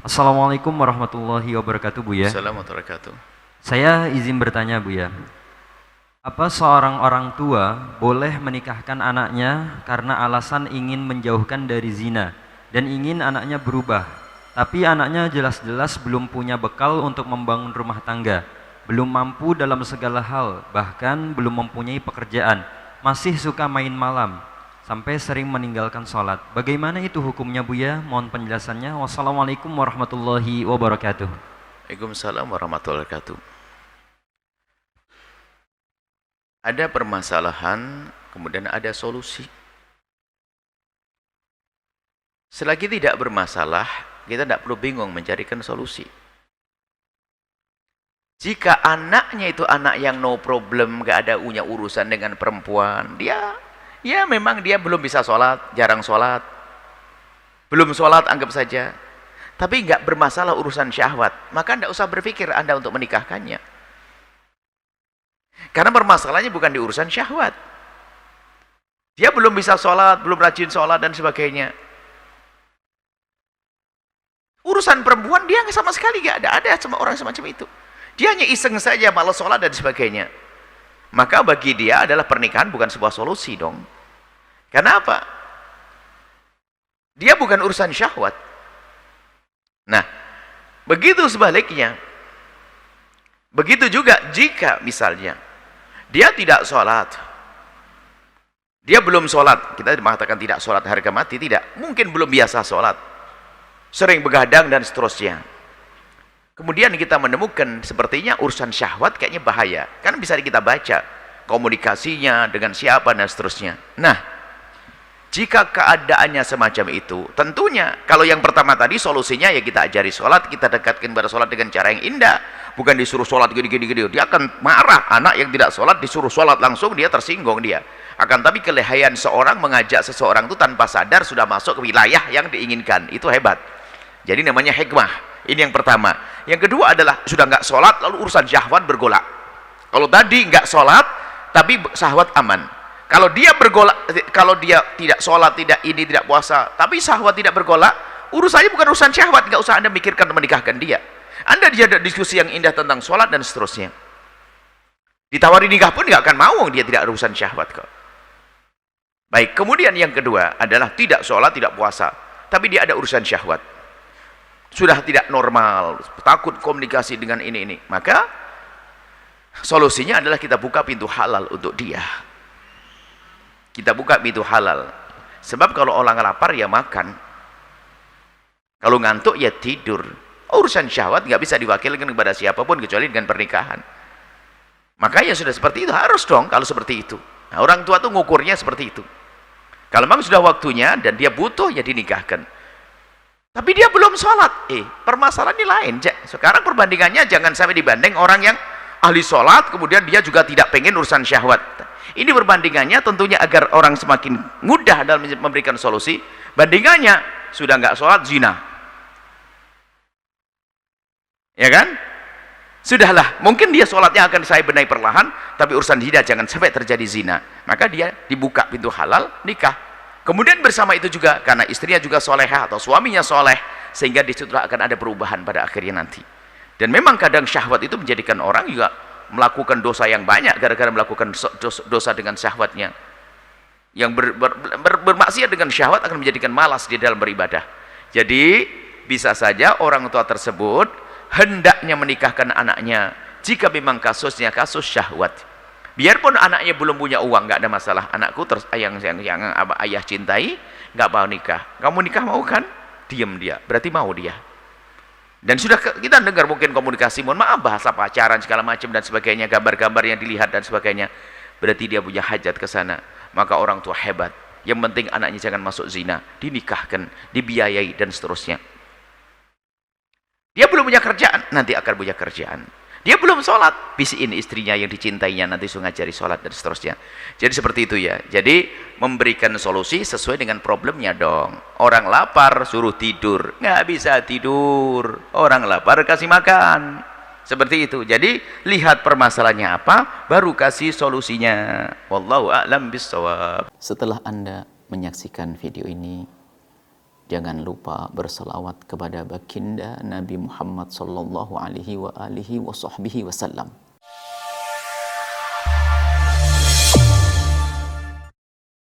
Assalamualaikum warahmatullahi wabarakatuh, Buya. Assalamualaikum warahmatullahi wabarakatuh. Saya izin bertanya, Buya. Apa seorang orang tua boleh menikahkan anaknya karena alasan ingin menjauhkan dari zina dan ingin anaknya berubah, tapi anaknya jelas-jelas belum punya bekal untuk membangun rumah tangga, belum mampu dalam segala hal, bahkan belum mempunyai pekerjaan, masih suka main malam, sampai sering meninggalkan sholat. Bagaimana itu hukumnya, Buya? Mohon penjelasannya. Wassalamualaikum warahmatullahi wabarakatuh. Waalaikumsalam warahmatullahi wabarakatuh. Ada permasalahan, kemudian ada solusi. Selagi tidak bermasalah, kita tidak perlu bingung mencarikan solusi. Jika anaknya itu anak yang no problem, gak ada punya urusan dengan perempuan, ya memang dia belum bisa sholat, jarang sholat, belum sholat anggap saja, tapi nggak bermasalah urusan syahwat, maka tidak usah berpikir Anda untuk menikahkannya. Karena permasalahannya bukan di urusan syahwat. Dia belum bisa sholat, belum rajin sholat dan sebagainya. Urusan perempuan dia sama sekali nggak ada sama orang semacam itu. Dia hanya iseng saja, malas sholat dan sebagainya. Maka bagi dia adalah pernikahan bukan sebuah solusi dong. Karena apa? Dia bukan urusan syahwat. Nah, begitu sebaliknya. Begitu juga jika misalnya dia tidak sholat, dia belum sholat, kita mengatakan tidak sholat harga mati, tidak, mungkin belum biasa sholat, sering begadang dan seterusnya. Kemudian kita menemukan sepertinya urusan syahwat kayaknya bahaya, kan bisa kita baca komunikasinya dengan siapa dan seterusnya. Nah, jika keadaannya semacam itu, tentunya kalau yang pertama tadi solusinya ya kita ajari sholat, kita dekatkan pada sholat dengan cara yang indah, bukan disuruh sholat gini-gini, dia akan marah. Anak yang tidak sholat disuruh sholat langsung dia tersinggung dia. Akan tapi kelehayan seorang mengajak seseorang itu tanpa sadar sudah masuk ke wilayah yang diinginkan, itu hebat. Jadi namanya hikmah. Ini yang pertama. Yang kedua adalah sudah nggak sholat lalu urusan syahwat bergolak. Kalau tadi nggak sholat tapi syahwat aman. Kalau dia bergolak, kalau dia tidak sholat, tidak ini, tidak puasa, tapi syahwat tidak bergolak, urusannya bukan urusan syahwat, nggak usah Anda mikirkan menikahkan dia. Anda dia ada diskusi yang indah tentang sholat dan seterusnya. Ditawari nikah pun nggak akan mau, dia tidak ada urusan syahwat kok. Baik, kemudian yang kedua adalah tidak sholat, tidak puasa, tapi dia ada urusan syahwat. Sudah tidak normal, takut komunikasi dengan ini. Maka solusinya adalah kita buka pintu halal untuk dia. Kita buka pintu halal. Sebab kalau orang lapar ya makan. Kalau ngantuk ya tidur. Urusan syahwat nggak bisa diwakilkan kepada siapapun kecuali dengan pernikahan. Makanya sudah seperti itu, harus dong kalau seperti itu. Nah, orang tua tuh ngukurnya seperti itu. Kalau memang sudah waktunya dan dia butuh ya dinikahkan. Tapi dia belum sholat. Permasalahan ini lain. Sekarang perbandingannya jangan sampai dibanding orang yang ahli sholat kemudian dia juga tidak pengen urusan syahwat. Ini perbandingannya tentunya agar orang semakin mudah dalam memberikan solusi. Bandingannya sudah nggak sholat zina, ya kan? Sudahlah, mungkin dia sholatnya akan saya benahi perlahan, tapi urusan zina jangan sampai terjadi zina. Maka dia dibuka pintu halal nikah. Kemudian bersama itu juga karena istrinya juga solehah atau suaminya soleh, sehingga di situ akan ada perubahan pada akhirnya nanti. Dan memang kadang syahwat itu menjadikan orang juga melakukan dosa yang banyak gara-gara melakukan dosa dengan syahwatnya. Yang bermaksiat dengan syahwat akan menjadikan malas di dalam beribadah. Jadi bisa saja orang tua tersebut hendaknya menikahkan anaknya jika memang kasusnya kasus syahwat. Biarpun anaknya belum punya uang, nggak ada masalah. Anakku yang ayah cintai nggak mau nikah. Kamu nikah mau kan? Diam dia. Berarti mau dia. Dan sudah kita dengar mungkin komunikasi, mohon maaf bahasa pacaran segala macam dan sebagainya, gambar-gambar yang dilihat dan sebagainya. Berarti dia punya hajat ke sana. Maka orang tua hebat. Yang penting anaknya jangan masuk zina, dinikahkan, dibiayai dan seterusnya. Dia belum punya kerjaan, nanti akan punya kerjaan. Dia belum sholat, bisiin istrinya yang dicintainya nanti suruh ngajari sholat dan seterusnya. Jadi seperti itu ya. Jadi memberikan solusi sesuai dengan problemnya dong. Orang lapar suruh tidur, nggak bisa tidur. Orang lapar kasih makan. Seperti itu. Jadi lihat permasalahannya apa, baru kasih solusinya. Wallahu a'lam bishawab. Setelah Anda menyaksikan video ini, Jangan lupa berselawat kepada baginda Nabi Muhammad sallallahu alaihi wa alihi wa sahbihi wasallam.